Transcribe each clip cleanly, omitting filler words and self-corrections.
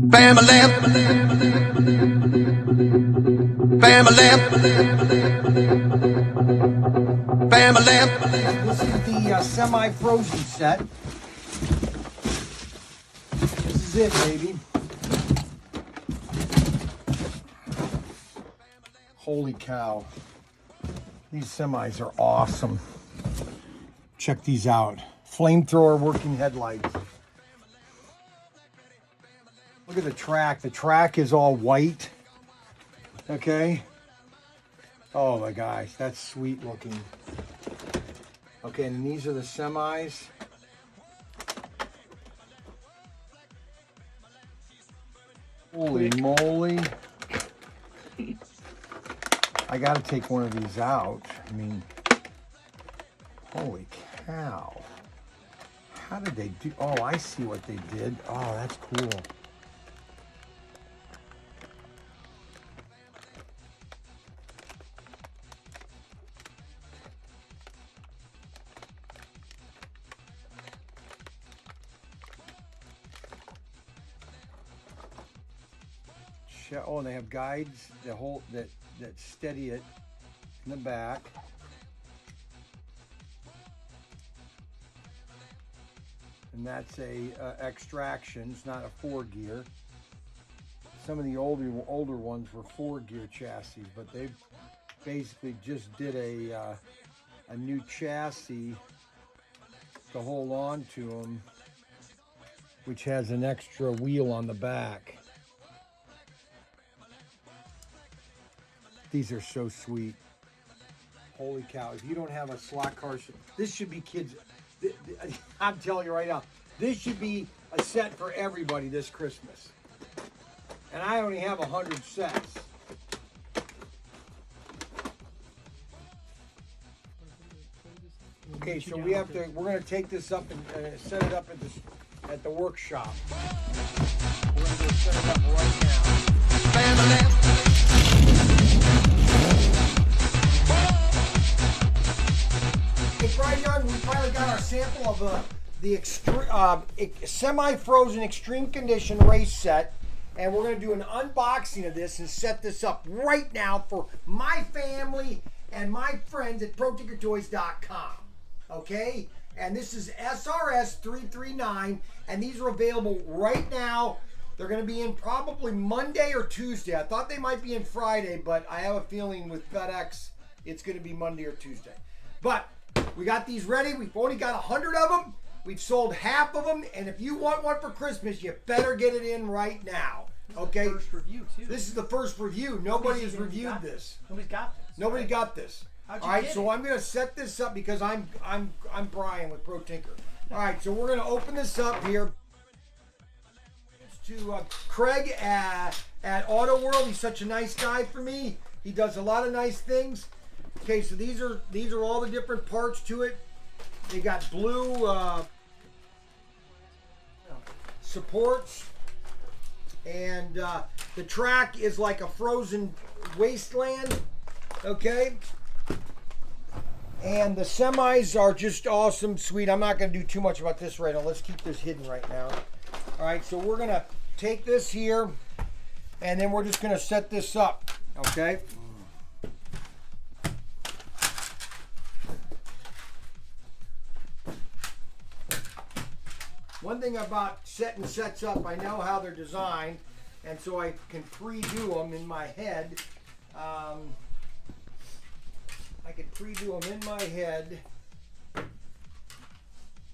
Bam-a-lamp, bam-a-lamp, bam-a-lamp. This is the semi-frozen set. This is it, baby. Holy cow. These semis are awesome. Check these out. Flamethrower working headlights. Look at the track. The track is all white. Okay. Oh my gosh, that's sweet looking. Okay, and these are the semis. Holy moly. I gotta take one of these out. I mean, holy cow. How did they do? Oh, I see what they did. Oh, that's cool. Oh, and they have guides that steady it in the back. And that's a extraction. It's not a 4-gear. Some of the older ones were 4-gear chassis, but they basically just did a new chassis to hold on to them, which has an extra wheel on the back. These are so sweet. Holy cow. If you don't have a slot car, this should be kids. I'm telling you right now, this should be a set for everybody this Christmas. And I only have 100 sets. Okay, so we're going to take this up and set it up at the workshop. We're going to go set it up right now. Hey, Brian Young, we finally got our sample of the semi-frozen extreme condition race set, and we're going to do an unboxing of this and set this up right now for my family and my friends at ProTinkerToys.com. Okay, and this is SRS339, and these are available right now. They're going to be in probably Monday or Tuesday. I thought they might be in Friday, but I have a feeling with FedEx it's going to be Monday or Tuesday. But we got these ready. We've only got 100 of them. We've sold half of them, and if you want one for Christmas, you better get it in right now. Okay. First review too. This is the first review. Nobody has reviewed this. Nobody's got this. Nobody got this. How'd you All right, get so it? I'm going to set this up because I'm Brian with ProTinker. All right, so we're going to open this up here. To Craig at Auto World. He's such a nice guy for me. He does a lot of nice things. Okay, so these are all the different parts to it. They got blue supports, and the track is like a frozen wasteland. Okay, and the semis are just awesome, sweet. I'm not going to do too much about this right now. Let's keep this hidden right now. All right, so we're going to take this here, and then we're just going to set this up, okay? One thing about setting sets up, I know how they're designed, and so I can pre-do them in my head. I can pre-do them in my head,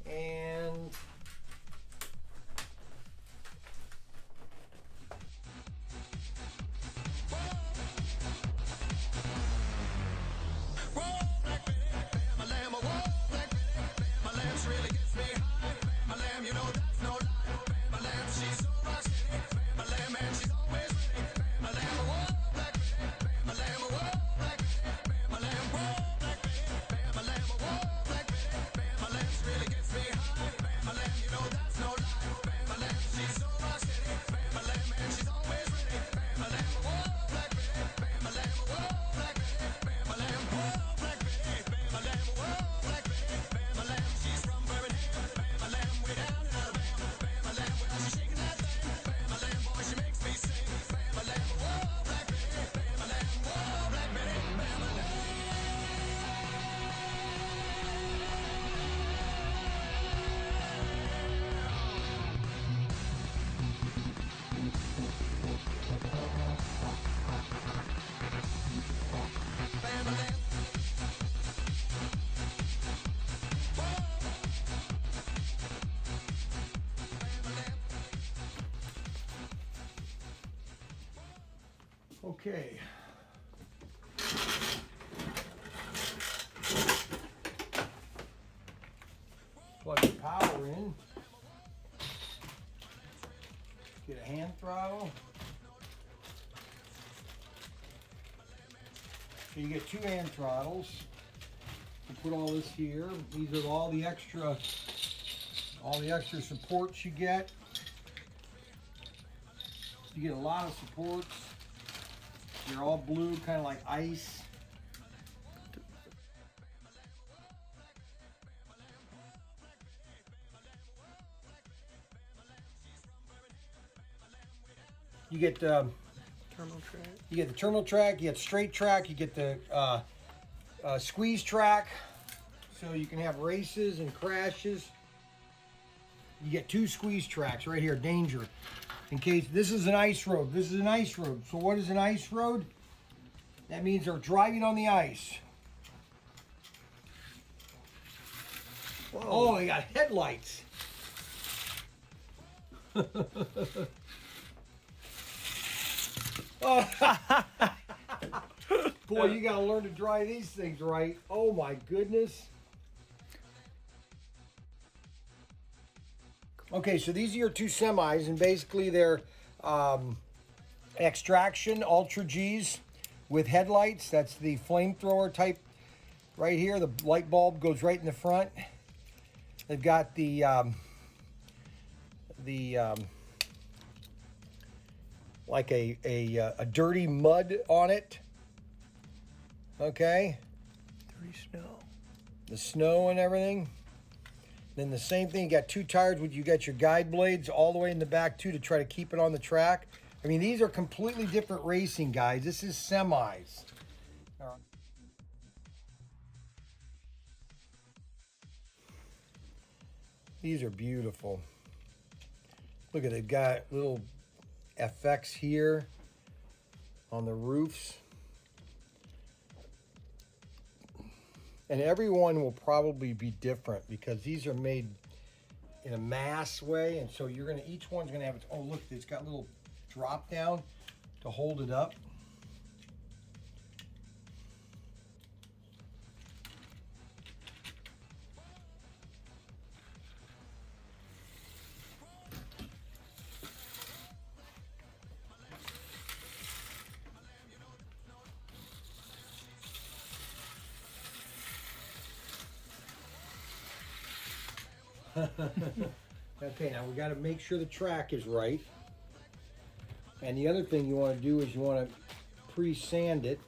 and Okay. Plug the power in. Get a hand throttle. So you get 2 hand throttles. You put all this here. These are all the extra supports you get. You get a lot of supports. They're all blue, kind of like ice. You get terminal track. You get the terminal track. You get straight track. You get the squeeze track, so you can have races and crashes. You get 2 squeeze tracks right here. Danger. In case this is an ice road. This is an ice road. So what is an ice road? That means they're driving on the ice. Whoa. Oh, they got headlights. Boy, you gotta learn to drive these things right. Oh my goodness. Okay, so these are your 2 semis, and basically they're extraction Ultra Gs with headlights. That's the flamethrower type right here. The light bulb goes right in the front. They've got the like a dirty mud on it. Okay. Dirty snow. The snow and everything. Then the same thing, you got 2 tires with you got your guide blades all the way in the back too to try to keep it on the track. I mean, these are completely different racing, guys. This is semis. All right. These are beautiful. Look at, they've got little effects here on the roofs. And every one will probably be different because these are made in a mass way, and so you're gonna, each one's gonna have its, oh look, it's got little drop down to hold it up. Okay, now we got to make sure the track is right. And the other thing you want to do is you want to pre-sand it,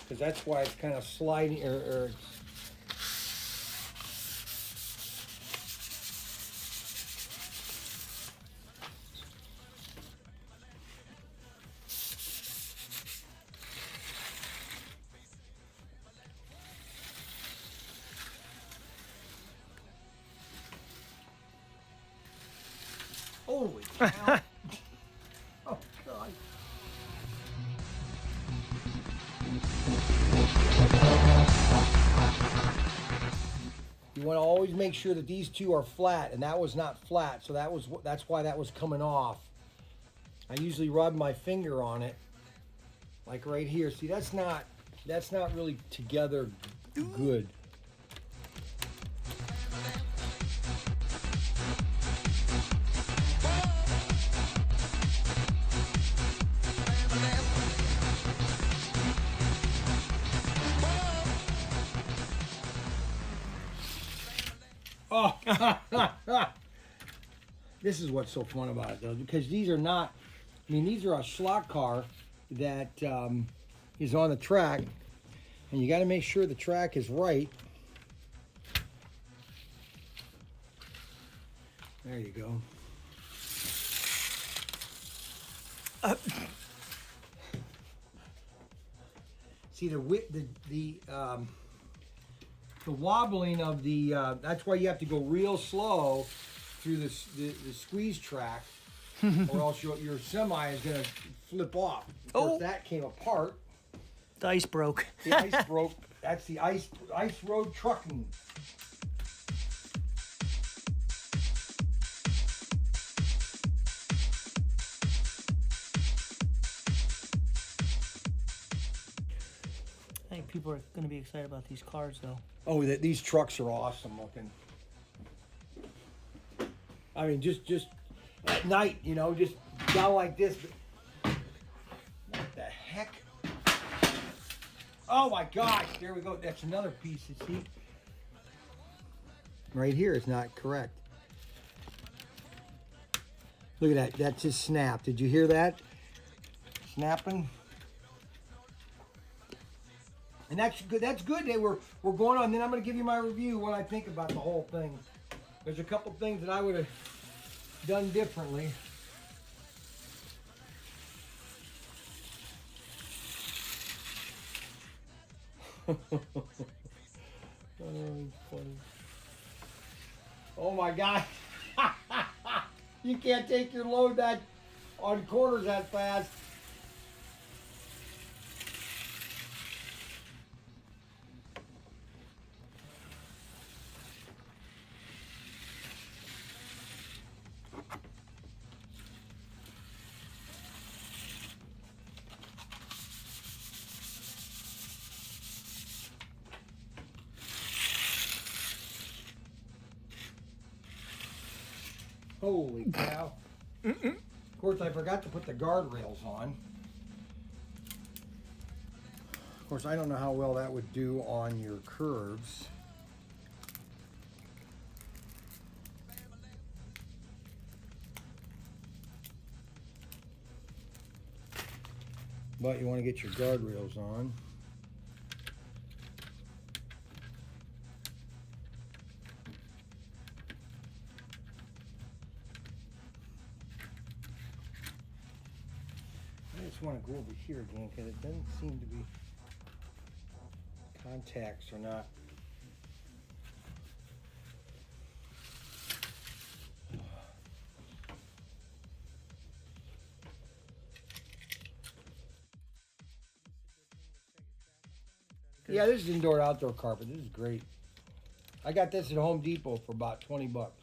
because that's why it's kind of sliding or holy cow. Oh, God. You want to always make sure that these 2 are flat, and that was not flat, so that's why that was coming off. I usually rub my finger on it, like right here. See, that's not really together good. Oh, this is what's so fun about it, though, because these are not, I mean, these are a slot car that is on the track, and you got to make sure the track is right. There you go. See the wobbling of the, that's why you have to go real slow through the squeeze track, or else your semi is going to flip off. Of course, that came apart. The ice broke. The ice broke. That's the ice road trucking. think people are going to be excited about these cars, though. Oh, these trucks are awesome looking. I mean, just at night, you know, just down like this. But what the heck? Oh my gosh! There we go. That's another piece of seat. Right here is not correct. Look at that. That just snapped. Did you hear that? Snapping. And that's good. That's good. We're going on. Then I'm going to give you my review, what I think about the whole thing. There's a couple things that I would have done differently. Oh, funny. Oh my God. You can't take your load that on corners that fast. Holy cow. Of course, I forgot to put the guardrails on. Of course, I don't know how well that would do on your curves. But you want to get your guardrails on. I just want to go over here again because it doesn't seem to be, contacts are not. Yeah, this is indoor outdoor carpet. This is great. I got this at Home Depot for about 20 bucks.